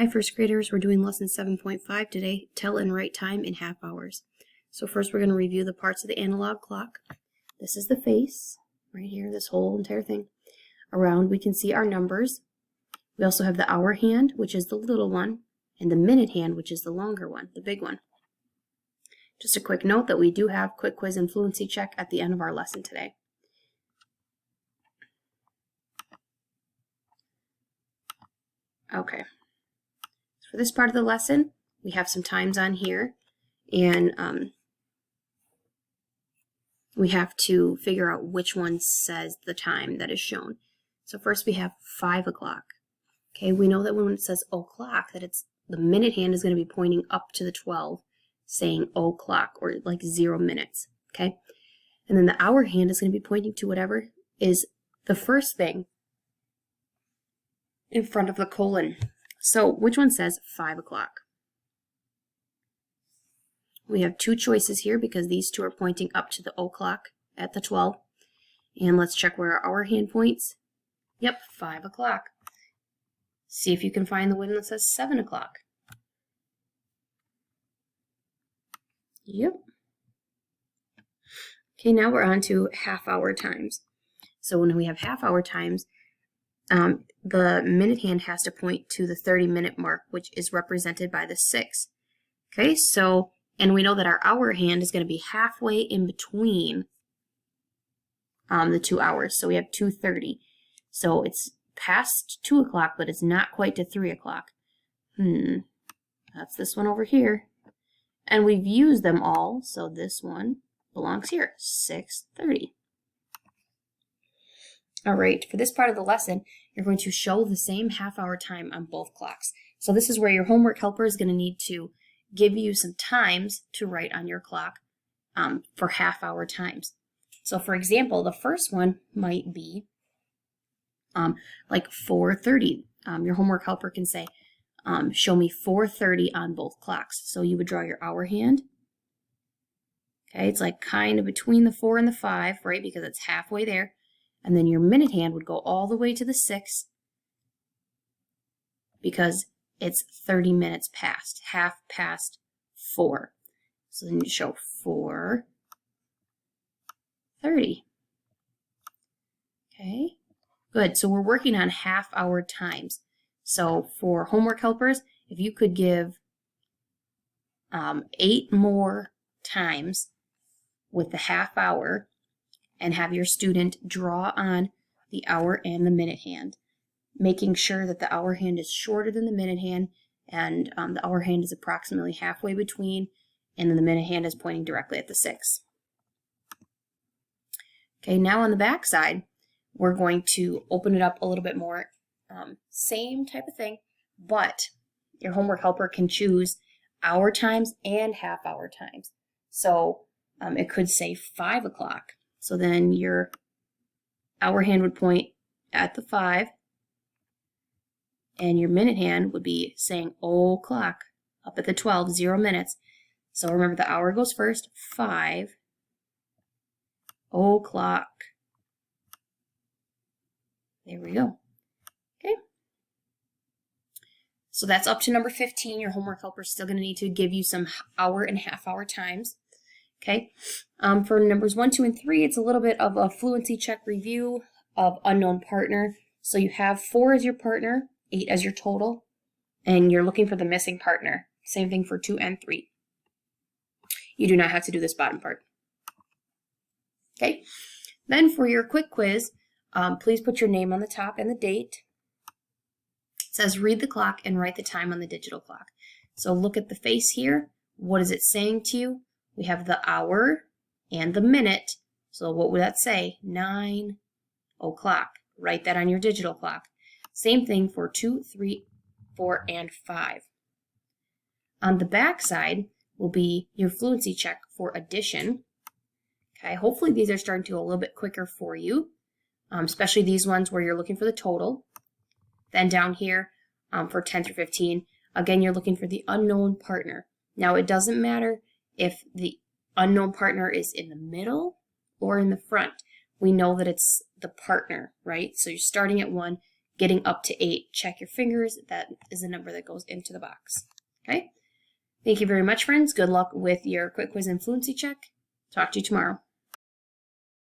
Hi first graders, we're doing lesson 7.5 today, tell and write time in half hours. So first we're going to review the parts of the analog clock. This is the face, right here, this whole entire thing. Around we can see our numbers. We also have the hour hand, which is the little one, and the minute hand, which is the longer one, the big one. Just a quick note that we do have quick quiz and fluency check at the end of our lesson today. Okay. For this part of the lesson, we have some times on here, and we have to figure out which one says the time that is shown. So first we have 5 o'clock. Okay, we know that when it says o'clock, that it's the minute hand is going to be pointing up to the 12, saying o'clock, or like 0 minutes. Okay, and then the hour hand is going to be pointing to whatever is the first thing in front of the colon. So which one says 5 o'clock? We have two choices here because these two are pointing up to the o'clock at the 12. And let's check where our hour hand points. Yep, 5 o'clock. See if you can find the one that says 7 o'clock. Yep. Okay, now we're on to half-hour times. So when we have half-hour times, the minute hand has to point to the 30-minute mark, which is represented by the 6. Okay, so, and we know that our hour hand is going to be halfway in between the 2 hours. So we have 2:30. So it's past 2 o'clock, but it's not quite to 3 o'clock. That's this one over here. And we've used them all, so this one belongs here, 6:30. All right, for this part of the lesson, you're going to show the same half-hour time on both clocks. So this is where your homework helper is going to need to give you some times to write on your clock for half-hour times. So for example, the first one might be like 4:30. Your homework helper can say, show me 4:30 on both clocks. So you would draw your hour hand. Okay, it's like kind of between the 4 and the 5, right, because it's halfway there. And then your minute hand would go all the way to the 6 because it's 30 minutes past, half past 4. So then you show 4:30. Okay, good. So we're working on half-hour times. So for homework helpers, if you could give 8 more times with the half hour, and have your student draw on the hour and the minute hand, making sure that the hour hand is shorter than the minute hand, and the hour hand is approximately halfway between, and then the minute hand is pointing directly at the 6. Okay, now on the back side, we're going to open it up a little bit more. Same type of thing, but your homework helper can choose hour times and half-hour times. So it could say 5 o'clock. So then your hour hand would point at the 5, and your minute hand would be saying o'clock up at the 12, 0 minutes. So remember, the hour goes first, 5 o'clock. There we go. Okay. So that's up to number 15. Your homework helper is still going to need to give you some hour and half-hour times. Okay, for numbers 1, 2, and 3, it's a little bit of a fluency check review of unknown partner. So you have 4 as your partner, 8 as your total, and you're looking for the missing partner. Same thing for 2 and 3. You do not have to do this bottom part. Okay, then for your quick quiz, please put your name on the top and the date. It says read the clock and write the time on the digital clock. So look at the face here. What is it saying to you? We have the hour and the minute. So what would that say? 9 o'clock. Write that on your digital clock. Same thing for 2, 3, 4, and 5. On the back side will be your fluency check for addition. Okay, hopefully these are starting to go a little bit quicker for you, especially these ones where you're looking for the total. Then down here for 10 through 15, again, you're looking for the unknown partner. Now, it doesn't matter if the unknown partner is in the middle or in the front. We know that it's the partner, right? So you're starting at 1, getting up to 8, check your fingers. That is the number that goes into the box. Okay? Thank you very much, friends. Good luck with your quick quiz and fluency check. Talk to you tomorrow.